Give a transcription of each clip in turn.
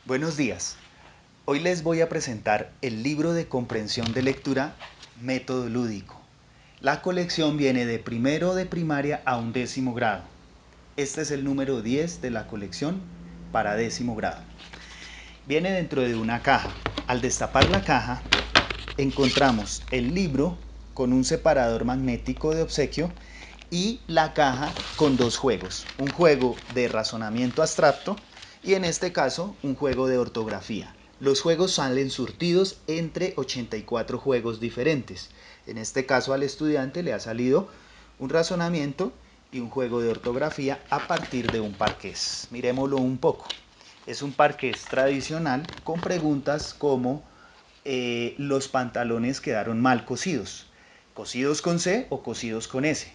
Buenos días. Hoy les voy a presentar el libro de comprensión de lectura Método Lúdico. La colección viene de primero de primaria a 11º grado. Este es el número 10 de la colección para 10º grado. Viene dentro de una caja. Al destapar la caja, encontramos el libro con un separador magnético de obsequio y la caja con dos juegos. Un juego de razonamiento abstracto y en este caso un juego de ortografía. Los juegos salen surtidos entre 84 juegos diferentes. En este caso al estudiante le ha salido un razonamiento y un juego de ortografía a partir de un parqués. Miremoslo un poco. Es un parqués tradicional con preguntas como los pantalones quedaron mal cosidos. ¿Cosidos con C o cosidos con S?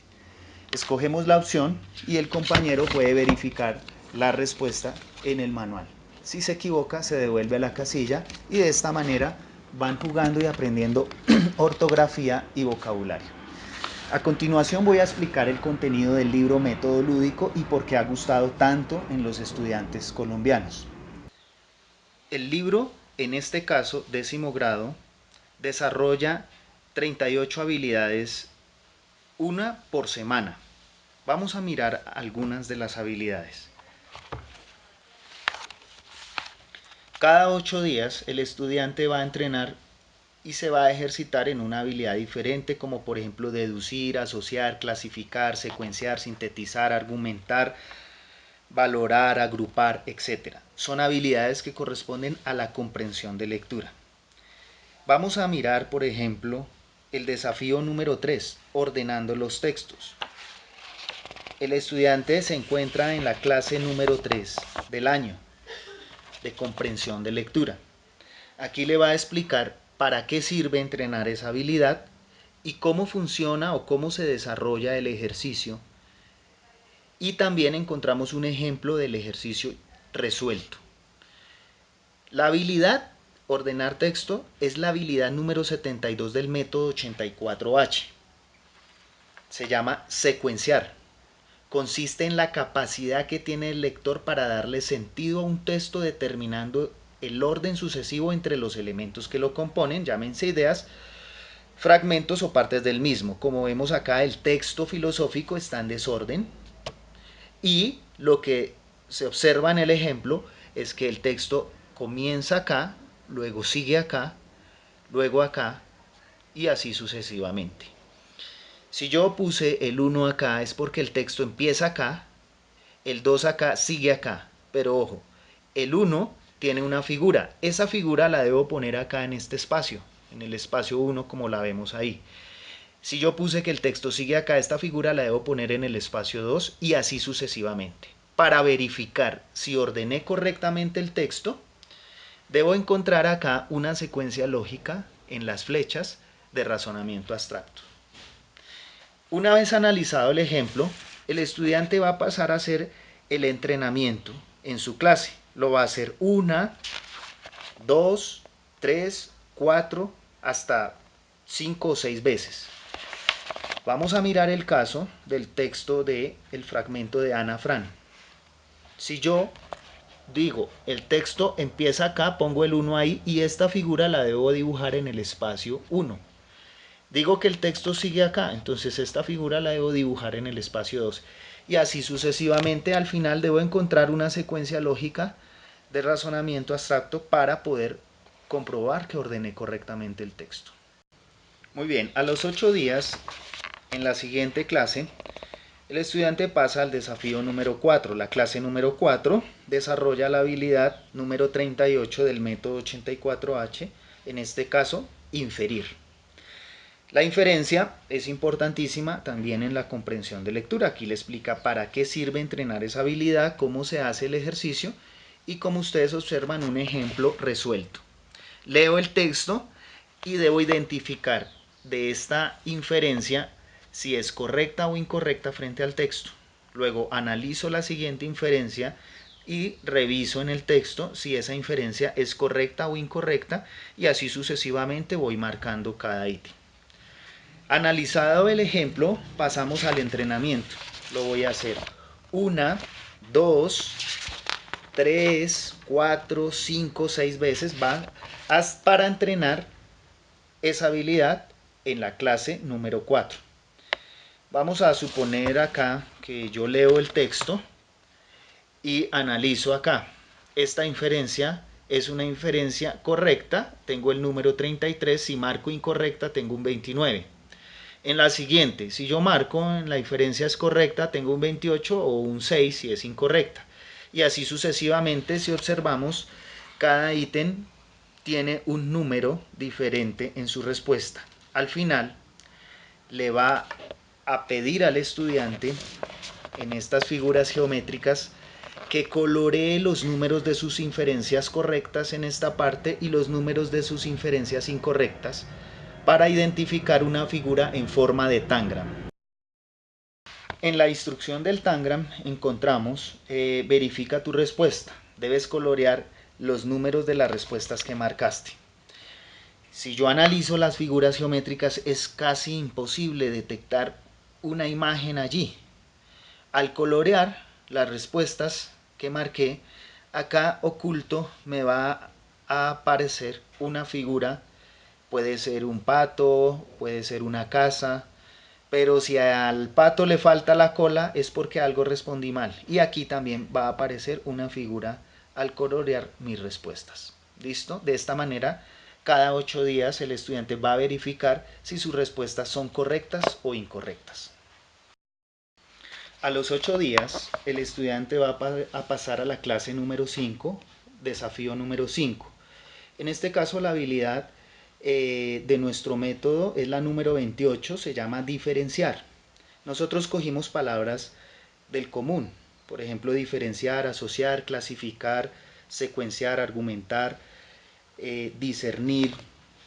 Escogemos la opción y el compañero puede verificar la respuesta en el manual. Si se equivoca, se devuelve a la casilla y de esta manera van jugando y aprendiendo ortografía y vocabulario. A continuación voy a explicar el contenido del libro Método Lúdico y por qué ha gustado tanto en los estudiantes colombianos. El libro, en este caso, 10º grado, desarrolla 38 habilidades, una por semana. Vamos a mirar algunas de las habilidades. Cada 8 días el estudiante va a entrenar y se va a ejercitar en una habilidad diferente, como por ejemplo deducir, asociar, clasificar, secuenciar, sintetizar, argumentar, valorar, agrupar, etc. Son habilidades que corresponden a la comprensión de lectura. Vamos a mirar, por ejemplo, el desafío número 3, ordenando los textos. El estudiante se encuentra en la clase número 3 del año de comprensión de lectura. Aquí le va a explicar para qué sirve entrenar esa habilidad y cómo funciona o cómo se desarrolla el ejercicio. Y también encontramos un ejemplo del ejercicio resuelto. La habilidad ordenar texto es la habilidad número 72 del método 84H. Se llama secuenciar. Consiste en la capacidad que tiene el lector para darle sentido a un texto determinando el orden sucesivo entre los elementos que lo componen, llámense ideas, fragmentos o partes del mismo. Como vemos acá, el texto filosófico está en desorden y lo que se observa en el ejemplo es que el texto comienza acá, luego sigue acá, luego acá y así sucesivamente. Si yo puse el 1 acá es porque el texto empieza acá, el 2 acá, sigue acá. Pero ojo, el 1 tiene una figura. Esa figura la debo poner acá en este espacio, en el espacio 1 como la vemos ahí. Si yo puse que el texto sigue acá, esta figura la debo poner en el espacio 2 y así sucesivamente. Para verificar si ordené correctamente el texto, debo encontrar acá una secuencia lógica en las flechas de razonamiento abstracto. Una vez analizado el ejemplo, el estudiante va a pasar a hacer el entrenamiento en su clase. Lo va a hacer 1, 2, 3, 4, hasta 5 o 6 veces. Vamos a mirar el caso del texto del fragmento de Ana Fran. Si yo digo, el texto empieza acá, pongo el 1 ahí y esta figura la debo dibujar en el espacio 1. Digo que el texto sigue acá, entonces esta figura la debo dibujar en el espacio 2. Y así sucesivamente, al final debo encontrar una secuencia lógica de razonamiento abstracto para poder comprobar que ordené correctamente el texto. Muy bien, a los 8 días, en la siguiente clase, el estudiante pasa al desafío número 4. La clase número 4 desarrolla la habilidad número 38 del método 84H, en este caso, inferir. La inferencia es importantísima también en la comprensión de lectura. Aquí le explica para qué sirve entrenar esa habilidad, cómo se hace el ejercicio y como ustedes observan un ejemplo resuelto. Leo el texto y debo identificar de esta inferencia si es correcta o incorrecta frente al texto. Luego analizo la siguiente inferencia y reviso en el texto si esa inferencia es correcta o incorrecta y así sucesivamente voy marcando cada ítem. Analizado el ejemplo, pasamos al entrenamiento. Lo voy a hacer 1, 2, 3, 4, 5, 6 veces para entrenar esa habilidad en la clase número 4. Vamos a suponer acá que yo leo el texto y analizo acá. Esta inferencia es una inferencia correcta, tengo el número 33, si marco incorrecta tengo un 29. En la siguiente, si yo marco en la inferencia es correcta, tengo un 28 o un 6 si es incorrecta. Y así sucesivamente, si observamos, cada ítem tiene un número diferente en su respuesta. Al final, le va a pedir al estudiante en estas figuras geométricas que coloree los números de sus inferencias correctas en esta parte y los números de sus inferencias incorrectas para identificar una figura en forma de tangram. En la instrucción del tangram encontramos verifica tu respuesta. Debes colorear los números de las respuestas que marcaste. Si yo analizo las figuras geométricas es casi imposible detectar una imagen allí. Al colorear las respuestas que marqué, acá oculto me va a aparecer una figura, puede ser un pato, puede ser una casa, pero si al pato le falta la cola es porque algo respondí mal. Y aquí también va a aparecer una figura al colorear mis respuestas. ¿Listo? De esta manera, cada 8 días el estudiante va a verificar si sus respuestas son correctas o incorrectas. A los 8 días, el estudiante va a pasar a la clase número 5, desafío número 5. En este caso, la habilidad de nuestro método es la número 28, se llama diferenciar. Nosotros cogimos palabras del común, por ejemplo, diferenciar, asociar, clasificar, secuenciar, argumentar, discernir,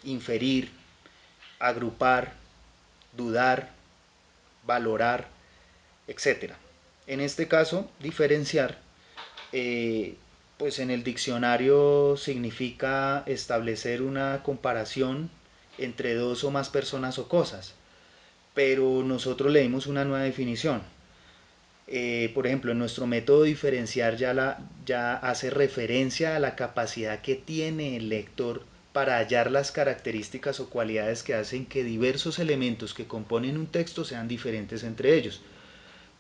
inferir, agrupar, dudar, valorar, etcétera. En este caso, diferenciar, pues en el diccionario significa establecer una comparación entre dos o más personas o cosas, pero nosotros le dimos una nueva definición. Por ejemplo, en nuestro método diferenciar ya hace referencia a la capacidad que tiene el lector para hallar las características o cualidades que hacen que diversos elementos que componen un texto sean diferentes entre ellos.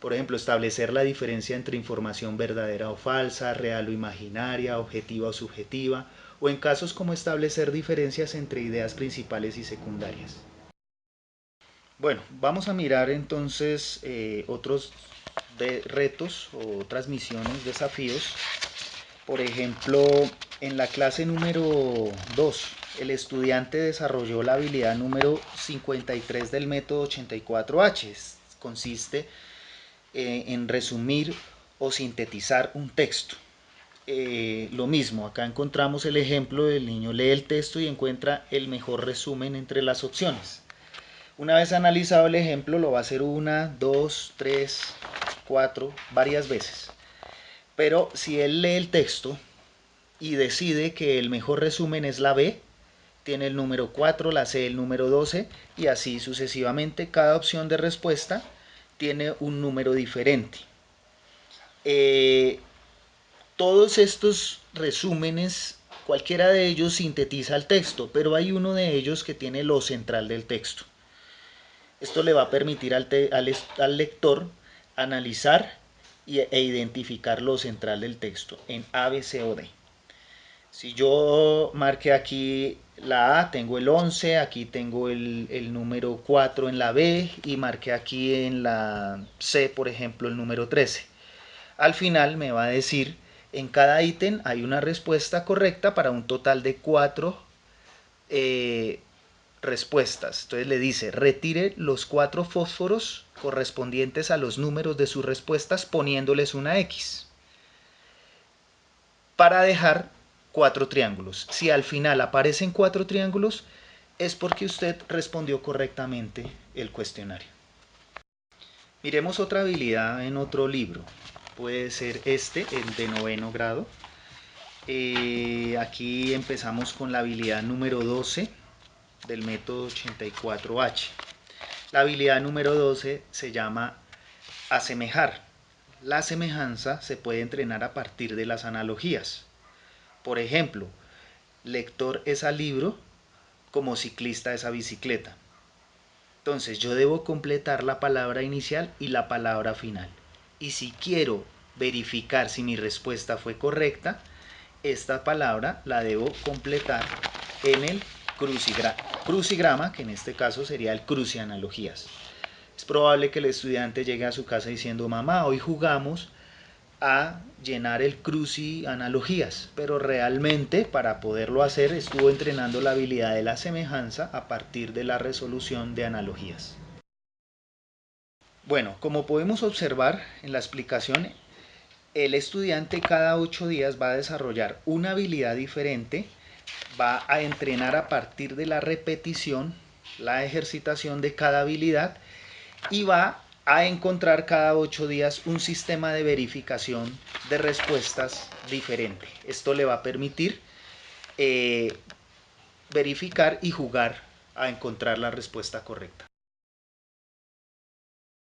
Por ejemplo, establecer la diferencia entre información verdadera o falsa, real o imaginaria, objetiva o subjetiva, o en casos como establecer diferencias entre ideas principales y secundarias. Bueno, vamos a mirar entonces otros retos o otras misiones, desafíos. Por ejemplo, en la clase número 2, el estudiante desarrolló la habilidad número 53 del método 84H. Consiste en resumir o sintetizar un texto. Lo mismo, acá encontramos el ejemplo del niño lee el texto y encuentra el mejor resumen entre las opciones. Una vez analizado el ejemplo, lo va a hacer 1, 2, 3, 4, varias veces. Pero si él lee el texto y decide que el mejor resumen es la B, tiene el número 4, la C el número 12 y así sucesivamente. Cada opción de respuesta tiene un número diferente. Todos estos resúmenes, cualquiera de ellos sintetiza el texto, pero hay uno de ellos que tiene lo central del texto. Esto le va a permitir al lector analizar e identificar lo central del texto en A, B, C o D. Si yo marqué aquí la A, tengo el 11, aquí tengo el número 4 en la B y marqué aquí en la C, por ejemplo, el número 13. Al final me va a decir, en cada ítem hay una respuesta correcta para un total de 4 respuestas. Entonces le dice, retire los 4 fósforos correspondientes a los números de sus respuestas poniéndoles una X. Para dejar 4 triángulos. Si al final aparecen 4 triángulos, es porque usted respondió correctamente el cuestionario. Miremos otra habilidad en otro libro. Puede ser este, el de 9º grado. Aquí empezamos con la habilidad número 12 del método 84H. La habilidad número 12 se llama asemejar. la semejanza se puede entrenar a partir de las analogías. Por ejemplo, lector es al libro como ciclista es a bicicleta. Entonces yo debo completar la palabra inicial y la palabra final. Y si quiero verificar si mi respuesta fue correcta, esta palabra la debo completar en el crucigrama, que en este caso sería el crucianalogías. Es probable que el estudiante llegue a su casa diciendo: mamá, hoy jugamos a llenar el crucianalogías, pero realmente para poderlo hacer estuvo entrenando la habilidad de la semejanza a partir de la resolución de analogías. Bueno, como podemos observar en la explicación, el estudiante cada 8 días va a desarrollar una habilidad diferente, va a entrenar a partir de la repetición, la ejercitación de cada habilidad, y va a encontrar cada 8 días un sistema de verificación de respuestas diferente. Esto le va a permitir verificar y jugar a encontrar la respuesta correcta.